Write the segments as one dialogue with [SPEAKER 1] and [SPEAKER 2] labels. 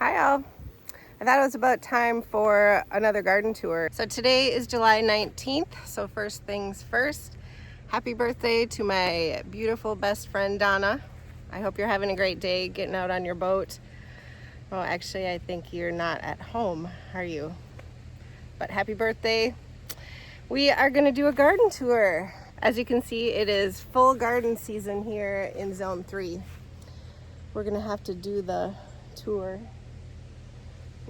[SPEAKER 1] Hi all. I thought it was about time for another garden tour. So today is July 19th, so first things first. Happy birthday to my beautiful best friend Donna. I hope you're having a great day getting out on your boat. Well, actually I think you're not at home, are you? But happy birthday. We are going to do a garden tour. As you can see, it is full garden season here in Zone 3. We're going to have to do the tour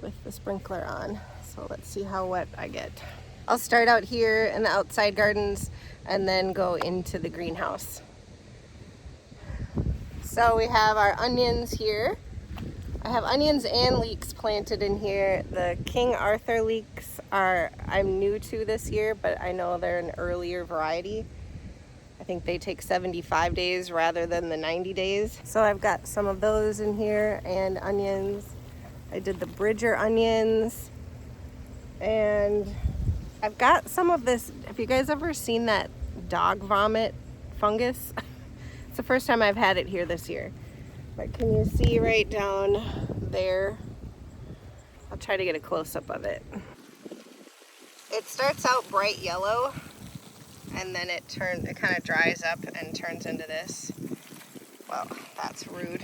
[SPEAKER 1] with the sprinkler on. So let's see how wet I get. I'll start out here in the outside gardens and then go into the greenhouse. So we have our onions here. I have onions and leeks planted in here. The King Arthur leeks I'm new to this year, but I know they're an earlier variety. I think they take 75 days rather than the 90 days. So I've got some of those in here and onions. I did the Bridger onions, and I've got some of this. Have you guys ever seen that dog vomit fungus? It's the first time I've had it here this year. But can you see right down there? I'll try to get a close-up of it. It starts out bright yellow, and then it kind of dries up and turns into this. Well, that's rude.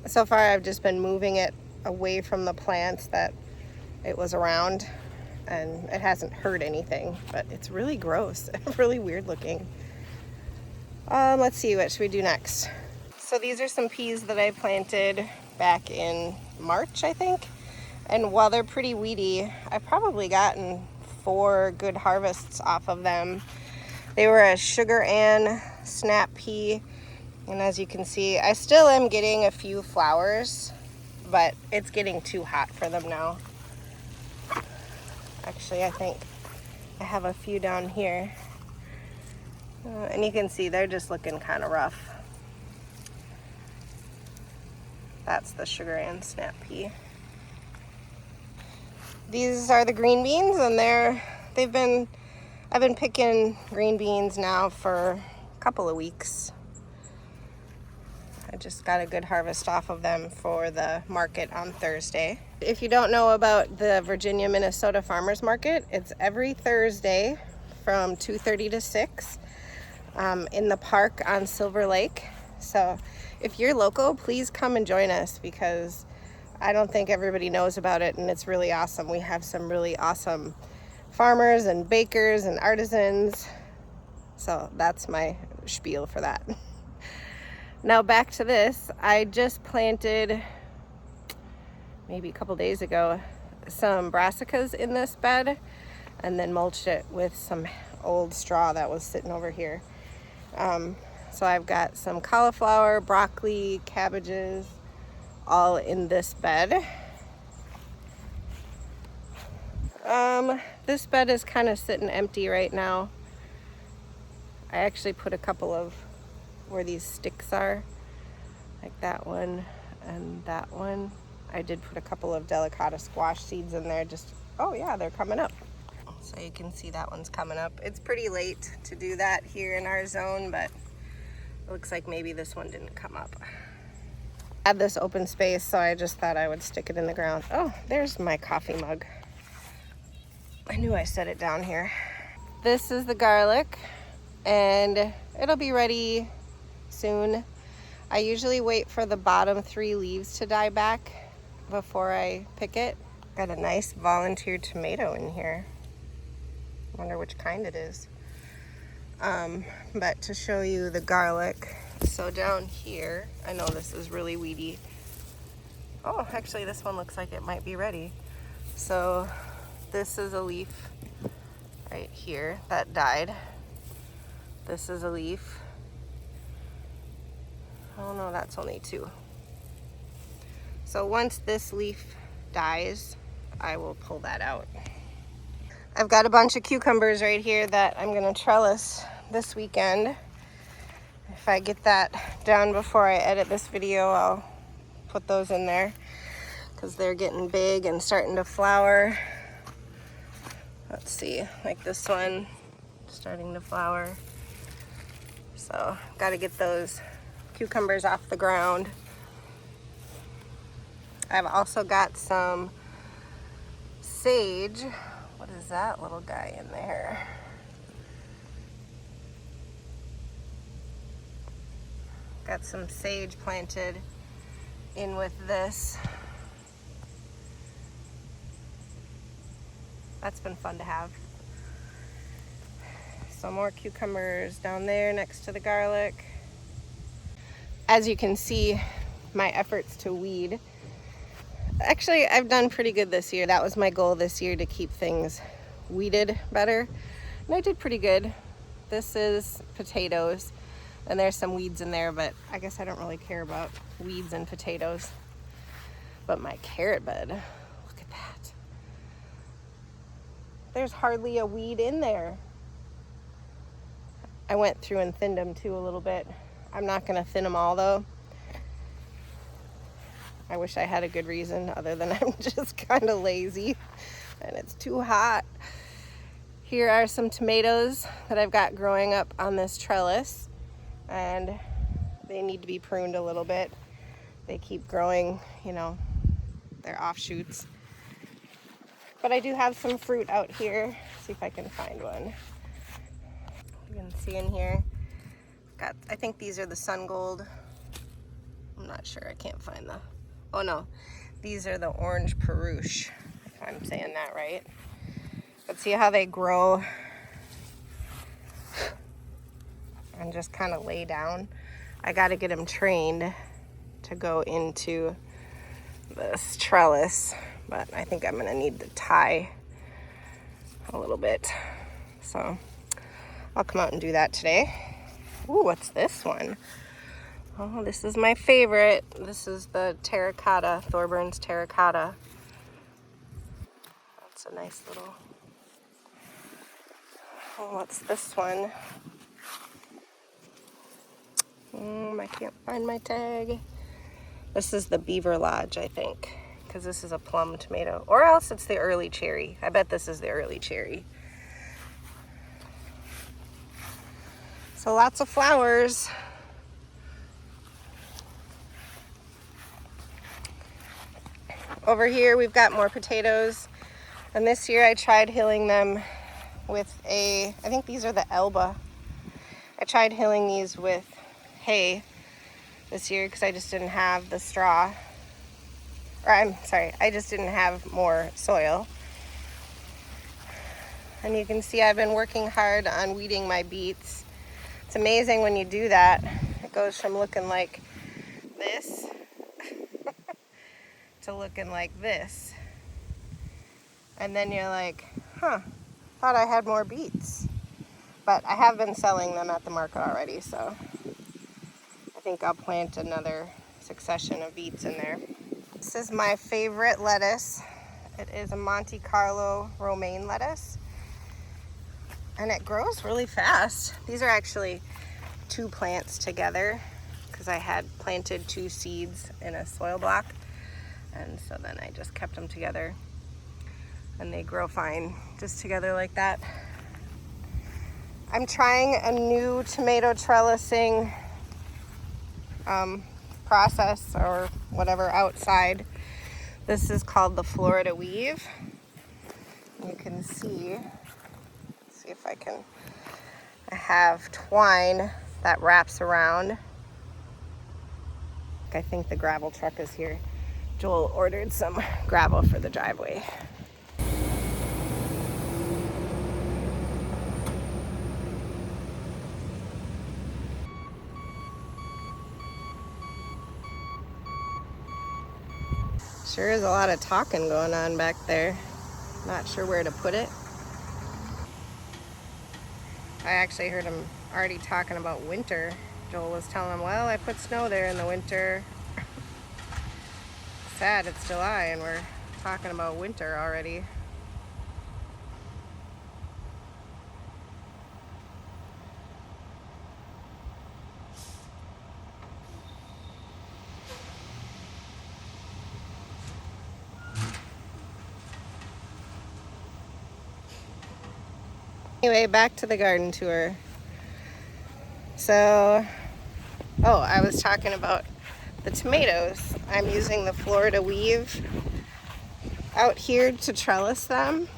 [SPEAKER 1] So far I've just been moving it away from the plants that it was around, and it hasn't hurt anything, but it's really gross, really weird looking. Let's see, what should we do next? So these are some peas that I planted back in March, I think. And while they're pretty weedy, I've probably gotten 4 good harvests off of them. They were a sugar and snap pea. And as you can see, I still am getting a few flowers, but it's getting too hot for them now. Actually, I think I have a few down here. And you can see they're just looking kind of rough. That's the sugar and snap pea. These are the green beans, and I've been picking green beans now for a couple of weeks. I just got a good harvest off of them for the market on Thursday. If you don't know about the Virginia, Minnesota Farmers Market, it's every Thursday from 2:30 to 6 in the park on Silver Lake. So if you're local, please come and join us, because I don't think everybody knows about it, and it's really awesome. We have some really awesome farmers and bakers and artisans. So that's my spiel for that. Now back to this. I just planted, maybe a couple days ago, some brassicas in this bed, and then mulched it with some old straw that was sitting over here. So I've got some cauliflower, broccoli, cabbages, all in this bed. This bed is kind of sitting empty right now. I actually put a couple of where these sticks are, like that one and that one. I did put a couple of delicata squash seeds in there. Oh yeah, they're coming up. So you can see that one's coming up. It's pretty late to do that here in our zone, but it looks like maybe this one didn't come up. I had this open space, so I just thought I would stick it in the ground. Oh, there's my coffee mug. I knew I set it down here. This is the garlic, and it'll be ready soon. I usually wait for the bottom 3 leaves to die back before I pick it. Got a nice volunteer tomato in here. Wonder which kind it is. But to show you the garlic, so down here, I know this is really weedy. Oh, actually this one looks like it might be ready. So this is a leaf right here that died. This is a leaf. Oh no, that's only 2. So once this leaf dies, I will pull that out. I've got a bunch of cucumbers right here that I'm gonna trellis this weekend. If I get that down before I edit this video, I'll put those in there, because they're getting big and starting to flower. Let's see, like this one starting to flower. So got to get those cucumbers off the ground. I've also got some sage. What is that little guy in there? Got some sage planted in with this. That's been fun to have. Some more cucumbers down there next to the garlic. As you can see, my efforts to weed. Actually, I've done pretty good this year. That was my goal this year, to keep things weeded better. And I did pretty good. This is potatoes, and there's some weeds in there, but I guess I don't really care about weeds and potatoes. But my carrot bed, look at that. There's hardly a weed in there. I went through and thinned them too a little bit. I'm not gonna thin them all though. I wish I had a good reason other than I'm just kind of lazy and it's too hot. Here are some tomatoes that I've got growing up on this trellis, and they need to be pruned a little bit. They keep growing, you know, they're offshoots. But I do have some fruit out here. See if I can find one. You can see in here, I think these are the sun gold. I'm not sure, I can't find the, oh no, these are the orange peruche, if I'm saying that right. But see how they grow and just kind of lay down? I got to get them trained to go into this trellis, but I think I'm going to need to tie a little bit. So I'll come out and do that today. Ooh, what's this one? Oh, this is my favorite. This is the terracotta, Thorburns terracotta. That's a nice little... Oh, what's this one? I can't find my tag. This is the Beaver Lodge, I think, because this is a plum tomato. Or else it's the early cherry. I bet this is the early cherry. So lots of flowers. Over here we've got more potatoes. And this year I tried hilling them with I think these are the Elba. I tried hilling these with hay this year because I just didn't have the straw. Or I'm sorry, I just didn't have more soil. And you can see I've been working hard on weeding my beets. It's amazing when you do that. It goes from looking like this to looking like this. And then you're like, huh, thought I had more beets. But I have been selling them at the market already, so I think I'll plant another succession of beets in there. This is my favorite lettuce. It is a Monte Carlo romaine lettuce. And it grows really fast. These are actually 2 plants together because I had planted 2 seeds in a soil block. And so then I just kept them together. And they grow fine just together like that. I'm trying a new tomato trellising process or whatever outside. This is called the Florida weave. You can see if I can, I have twine that wraps around. I think the gravel truck is here. Joel ordered some gravel for the driveway. Sure is a lot of talking going on back there. Not sure where to put it. I actually heard him already talking about winter. Joel was telling him, well, I put snow there in the winter. Sad, it's July and we're talking about winter already. Anyway, back to the garden tour. So, I was talking about the tomatoes. I'm using the Florida weave out here to trellis them.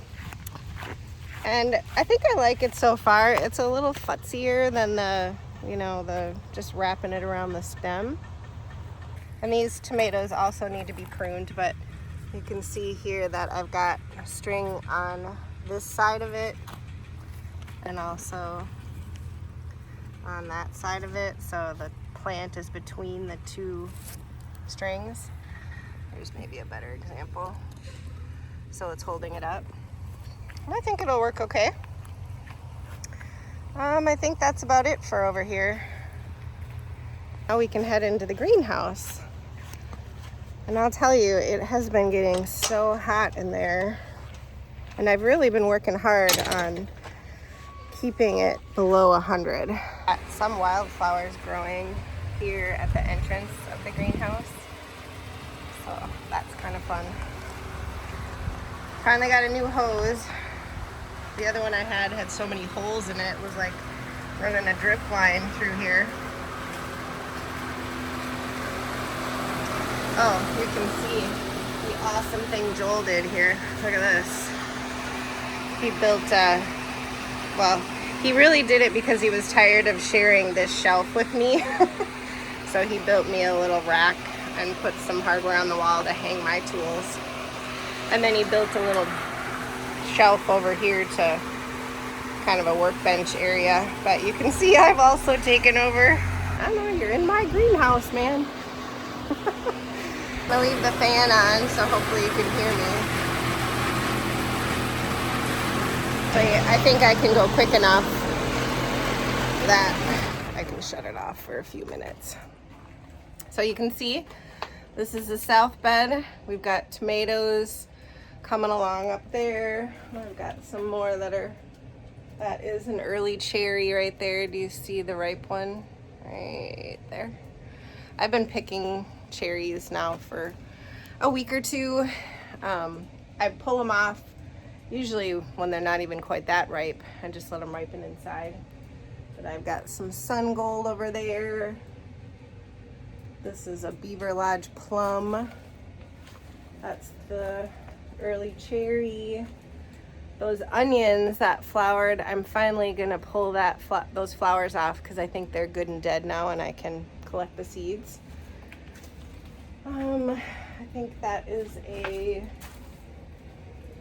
[SPEAKER 1] And I think I like it so far. It's a little futzier than the, you know, the just wrapping it around the stem. And these tomatoes also need to be pruned, but you can see here that I've got a string on this side of it and also on that side of it. So the plant is between the two strings. Here's maybe a better example. So it's holding it up. I think it'll work okay. I think that's about it for over here. Now we can head into the greenhouse. And I'll tell you, it has been getting so hot in there. And I've really been working hard on keeping it below 100. Got some wildflowers growing here at the entrance of the greenhouse. So that's kind of fun. Finally got a new hose. The other one I had so many holes in it, was like running a drip line through here. Oh, you can see the awesome thing Joel did here. Look at this. He built well, he really did it because he was tired of sharing this shelf with me. So he built me a little rack and put some hardware on the wall to hang my tools. And then he built a little shelf over here to kind of a workbench area. But you can see I've also taken over. I don't know, you're in my greenhouse, man. I'm gonna leave the fan on so hopefully you can hear me. But I think I can go quick enough that I can shut it off for a few minutes. So you can see this is the south bed. We've got tomatoes coming along up there. I've got some more that is an early cherry right there. Do you see the ripe one right there? I've been picking cherries now for a week or two. I pull them off usually when they're not even quite that ripe. I just let them ripen inside. But I've got some sun gold over there. This is a Beaver Lodge plum. That's the early cherry. Those onions that flowered, I'm finally gonna pull those flowers off because I think they're good and dead now and I can collect the seeds. I think that is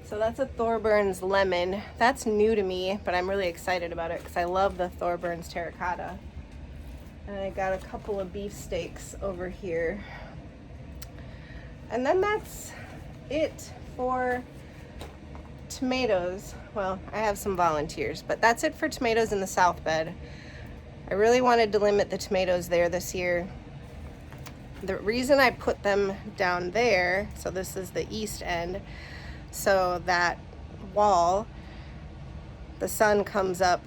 [SPEAKER 1] so that's a Thorburns lemon. That's new to me, but I'm really excited about it because I love the Thorburns terracotta. And I got a couple of beefsteaks over here. And then that's it for tomatoes. Well, I have some volunteers, but that's it for tomatoes in the south bed. I really wanted to limit the tomatoes there this year. The reason I put them down there, so this is the east end, so that wall, the sun comes up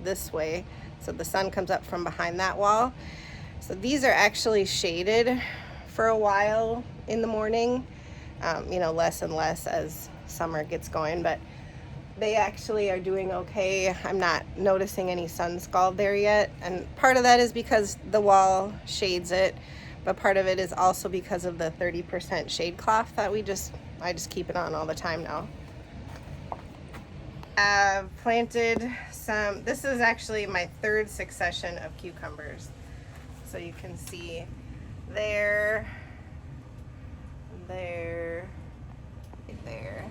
[SPEAKER 1] this way. So the sun comes up from behind that wall. So these are actually shaded for a while in the morning, you know, less and less as summer gets going, but they actually are doing okay. I'm not noticing any sun scald there yet. And part of that is because the wall shades it, but part of it is also because of the 30% shade cloth that I just keep it on all the time now. I've planted some, this is actually my third succession of cucumbers. So you can see there, there, there.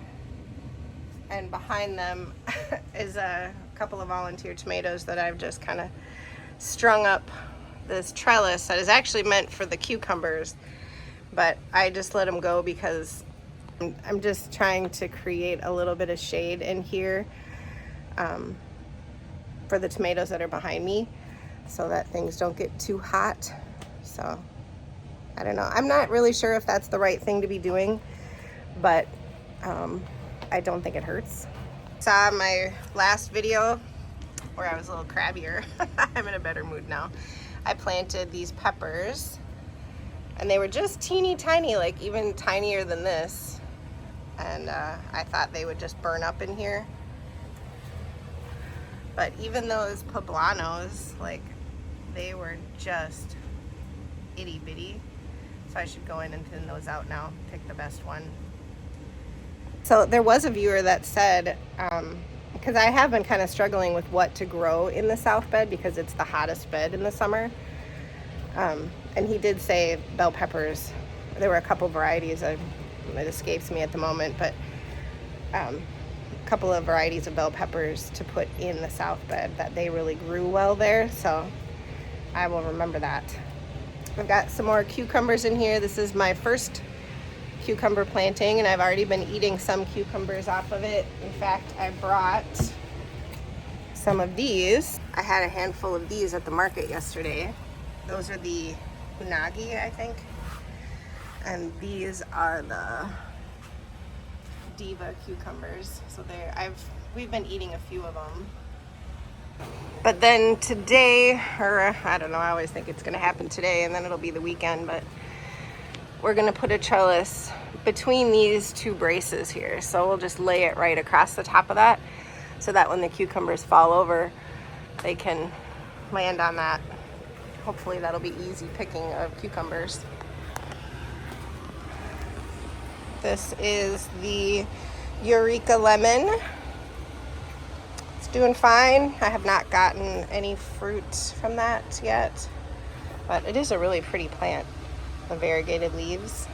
[SPEAKER 1] And behind them is a couple of volunteer tomatoes that I've just kind of strung up this trellis that is actually meant for the cucumbers, but I just let them go because I'm just trying to create a little bit of shade in here for the tomatoes that are behind me so that things don't get too hot. So I don't know. I'm not really sure if that's the right thing to be doing, but I don't think it hurts. Saw my last video where I was a little crabbier. I'm in a better mood now. I planted these peppers and they were just teeny tiny, like even tinier than this. And I thought they would just burn up in here. But even those poblanos, like they were just itty bitty. So I should go in and thin those out now, pick the best one. So there was a viewer that said, because I have been kind of struggling with what to grow in the south bed because it's the hottest bed in the summer. And he did say bell peppers. There were a couple varieties. It escapes me at the moment, but a couple of varieties of bell peppers to put in the south bed that they really grew well there. So I will remember that. I've got some more cucumbers in here. This is my first cucumber planting, and I've already been eating some cucumbers off of it. In fact, I brought some of these. I had a handful of these at the market yesterday. Those are the unagi, I think. And these are the diva cucumbers. So we've been eating a few of them. But then today, or I don't know, I always think it's gonna happen today and then it'll be the weekend, but we're gonna put a trellis between these two braces here. So we'll just lay it right across the top of that so that when the cucumbers fall over, they can land on that. Hopefully that'll be easy picking of cucumbers. This is the Eureka lemon. It's doing fine. I have not gotten any fruit from that yet, but it is a really pretty plant, the variegated leaves.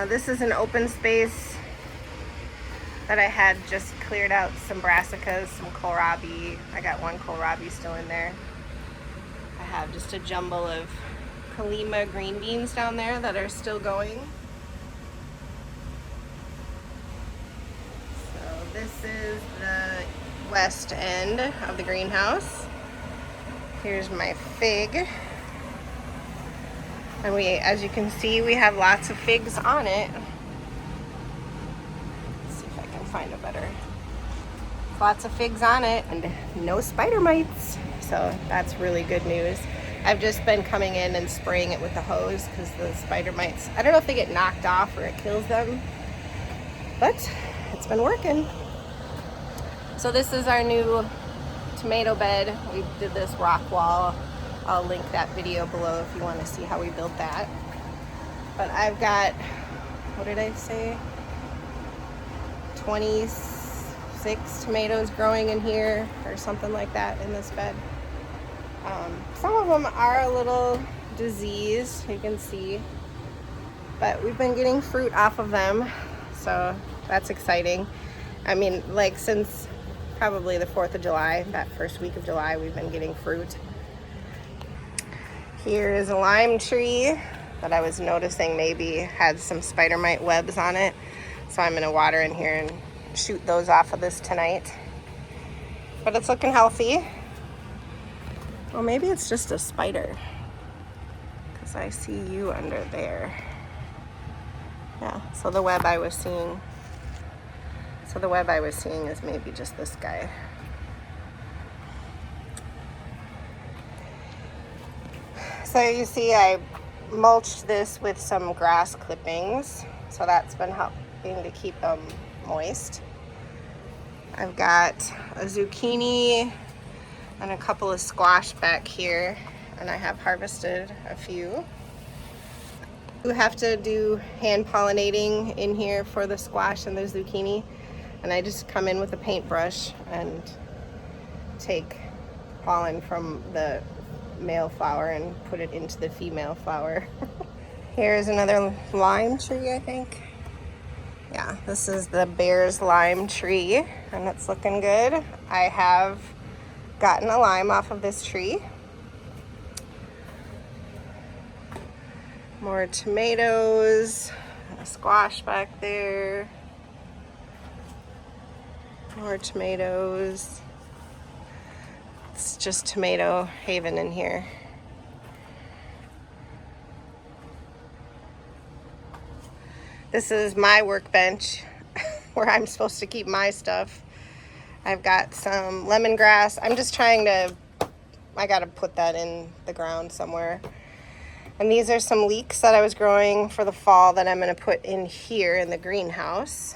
[SPEAKER 1] This is an open space that I had just cleared out some brassicas, some kohlrabi. I got one kohlrabi still in there. I have just a jumble of Kalima green beans down there that are still going. So this is the west end of the greenhouse. Here's my fig. And as you can see, we have lots of figs on it. Let's see if I can find a better. Lots of figs on it and no spider mites. So that's really good news. I've just been coming in and spraying it with the hose because the spider mites, I don't know if they get knocked off or it kills them, but it's been working. So this is our new tomato bed. We did this rock wall. I'll link that video below if you want to see how we built that. But I've got, what did I say? 26 tomatoes growing in here or something like that in this bed. Some of them are a little diseased, you can see, but we've been getting fruit off of them, so that's exciting. I mean, like since probably the 4th of July, that first week of July, we've been getting fruit. Here is a lime tree that I was noticing maybe had some spider mite webs on it, so I'm gonna water in here and shoot those off of this tonight. But it's looking healthy. Well, maybe it's just a spider, because I see you under there. Yeah, so the web I was seeing. So the web I was seeing is maybe just this guy. So you see I mulched this with some grass clippings, so that's been helping to keep them moist. I've got a zucchini and a couple of squash back here, and I have harvested a few. You have to do hand pollinating in here for the squash and the zucchini, and I just come in with a paintbrush and take pollen from the male flower and put it into the female flower. Here's another lime tree, I think. Yeah, this is the Bear's lime tree, and it's looking good. I have gotten a lime off of this tree. More tomatoes, a squash back there. More tomatoes. It's just tomato haven in here. This is my workbench where I'm supposed to keep my stuff. I've got some lemongrass. I'm just trying to, I gotta put that in the ground somewhere. And these are some leeks that I was growing for the fall that I'm gonna put in here in the greenhouse.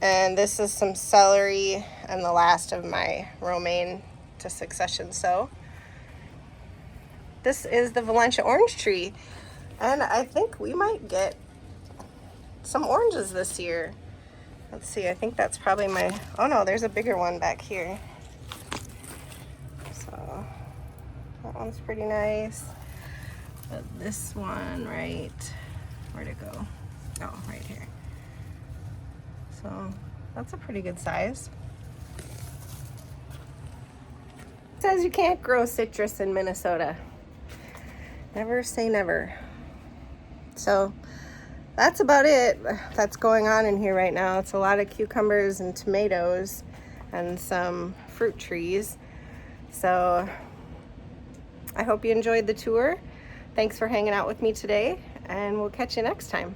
[SPEAKER 1] And this is some celery and the last of my romaine to succession sow. This is the Valencia orange tree, and I think we might get some oranges this year. Let's see, I think that's probably my, oh no, there's a bigger one back here. So that one's pretty nice. But this one, right, where'd it go? Oh, right here. So that's a pretty good size. It says you can't grow citrus in Minnesota. Never say never. So that's about it that's going on in here right now. It's a lot of cucumbers and tomatoes and some fruit trees. So I hope you enjoyed the tour. Thanks for hanging out with me today, and we'll catch you next time.